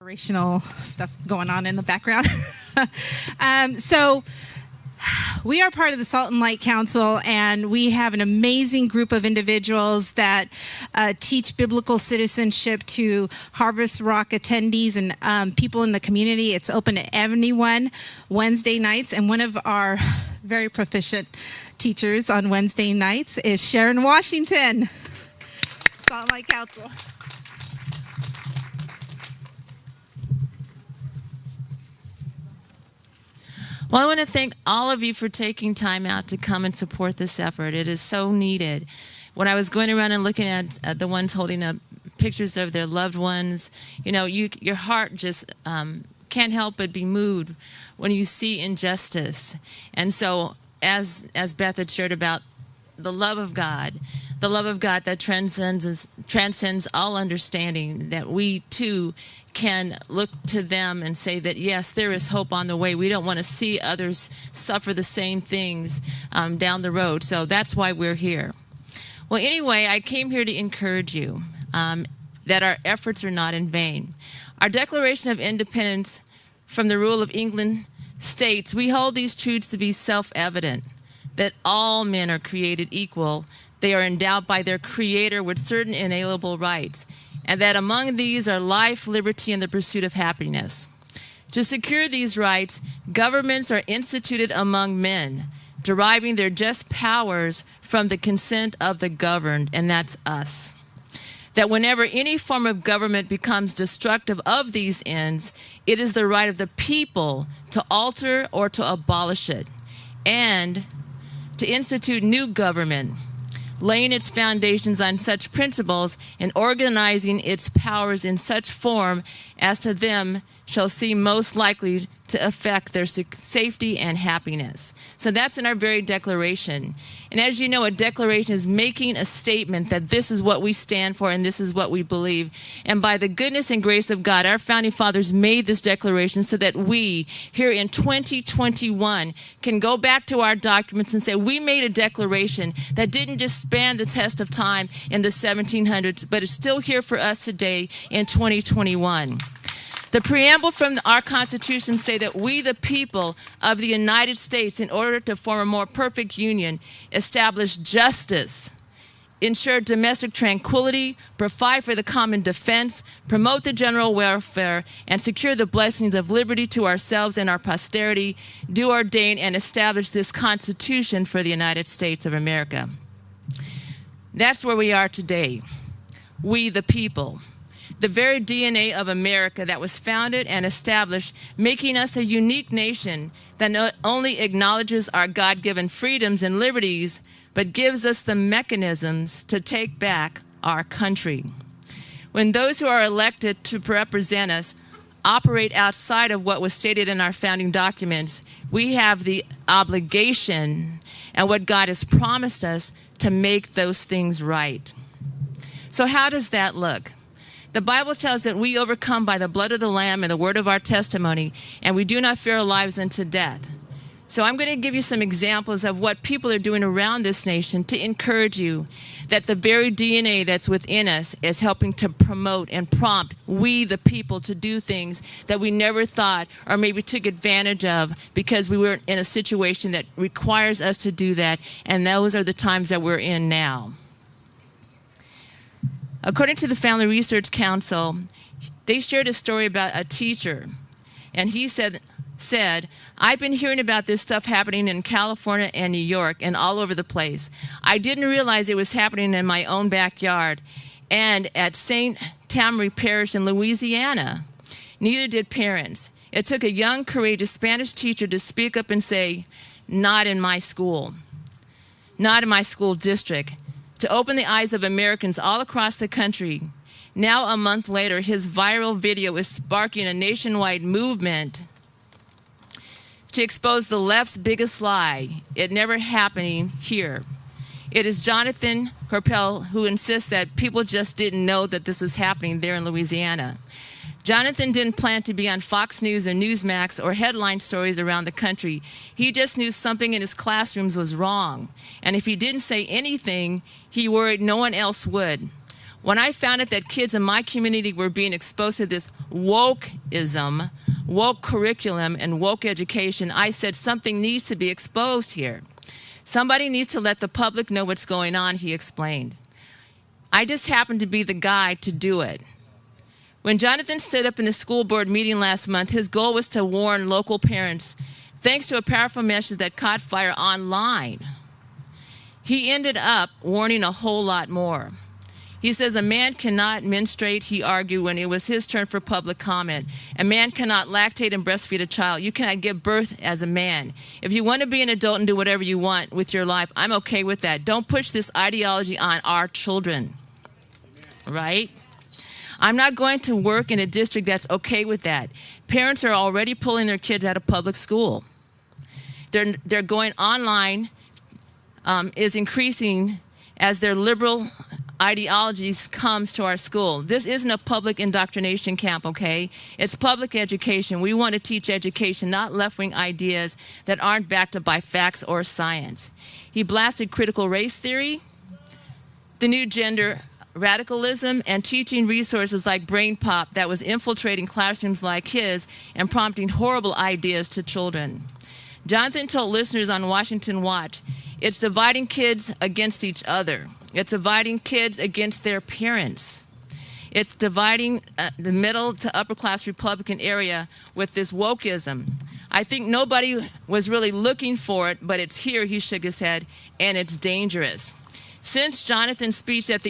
operational stuff going on in the background. So we are part of the Salt and Light Council, and we have an amazing group of individuals that teach biblical citizenship to HRock attendees and people in the community. It's open to anyone Wednesday nights, and one of our very proficient teachers on Wednesday nights is Sharon Washington, Salt and Light Council. Well, I want to thank all of you for taking time out to come and support this effort. It is so needed. When I was going around and looking at the ones holding up pictures of their loved ones, you know, your heart just can't help but be moved when you see injustice. And so, as Beth had shared about the love of God that transcends all understanding, that we too can look to them and say that, yes, there is hope on the way. We don't want to see others suffer the same things down the road. So that's why we're here. Well, anyway, I came here to encourage you that our efforts are not in vain. Our Declaration of Independence from the rule of England states, we hold these truths to be self-evident, that all men are created equal. They are endowed by their Creator with certain inalienable rights, and that among these are life, liberty, and the pursuit of happiness. To secure these rights, governments are instituted among men, deriving their just powers from the consent of the governed, and that's us. That whenever any form of government becomes destructive of these ends, it is the right of the people to alter or to abolish it, and to institute new government, laying its foundations on such principles and organizing its powers in such form as to them shall seem most likely to affect their safety and happiness. So that's in our very declaration. And as you know, a declaration is making a statement that this is what we stand for and this is what we believe. And by the goodness and grace of God, our founding fathers made this declaration so that we, here in 2021, can go back to our documents and say, we made a declaration that didn't just span the test of time in the 1700s, but is still here for us today in 2021. The preamble from our Constitution say that we, the people of the United States, in order to form a more perfect union, establish justice, ensure domestic tranquility, provide for the common defense, promote the general welfare, and secure the blessings of liberty to ourselves and our posterity, do ordain and establish this Constitution for the United States of America. That's where we are today. We, the people. The very DNA of America that was founded and established, making us a unique nation that not only acknowledges our God-given freedoms and liberties, but gives us the mechanisms to take back our country. When those who are elected to represent us operate outside of what was stated in our founding documents, we have the obligation and what God has promised us to make those things right. So how does that look? The Bible tells that we overcome by the blood of the Lamb and the word of our testimony, and we do not fear our lives unto death. So I'm going to give you some examples of what people are doing around this nation to encourage you that the very DNA that's within us is helping to promote and prompt we, the people, to do things that we never thought or maybe took advantage of because we were in a situation that requires us to do that, and those are the times that we're in now. According to the Family Research Council, they shared a story about a teacher, and he said, I've been hearing about this stuff happening in California and New York and all over the place. I didn't realize it was happening in my own backyard and at St. Tammany Parish in Louisiana. Neither did parents. It took a young, courageous Spanish teacher to speak up and say, not in my school, not in my school district, to open the eyes of Americans all across the country. Now, a month later, his viral video is sparking a nationwide movement to expose the left's biggest lie, it never happening here. It is Jonathan Corpel who insists that people just didn't know that this was happening there in Louisiana. Jonathan didn't plan to be on Fox News or Newsmax or headline stories around the country. He just knew something in his classrooms was wrong. And if he didn't say anything, he worried no one else would. When I found out that kids in my community were being exposed to this wokeism, woke curriculum, and woke education, I said something needs to be exposed here. Somebody needs to let the public know what's going on, he explained. I just happened to be the guy to do it. When Jonathan stood up in the school board meeting last month, his goal was to warn local parents, thanks to a powerful message that caught fire online. He ended up warning a whole lot more. He says a man cannot menstruate, he argued, when it was his turn for public comment. A man cannot lactate and breastfeed a child. You cannot give birth as a man. If you want to be an adult and do whatever you want with your life, I'm okay with that. Don't push this ideology on our children, right? I'm not going to work in a district that's okay with that. Parents are already pulling their kids out of public school. They're going online is increasing as their liberal ideologies comes to our school. This isn't a public indoctrination camp, okay? It's public education. We want to teach education, not left-wing ideas that aren't backed up by facts or science. He blasted critical race theory, the new gender radicalism, and teaching resources like Brain Pop that was infiltrating classrooms like his and prompting horrible ideas to children. Jonathan told listeners on Washington Watch, it's dividing kids against each other. It's dividing kids against their parents. It's dividing the middle to upper class Republican area with this wokeism. I think nobody was really looking for it, but it's here, he shook his head, and it's dangerous. Since Jonathan's speech at the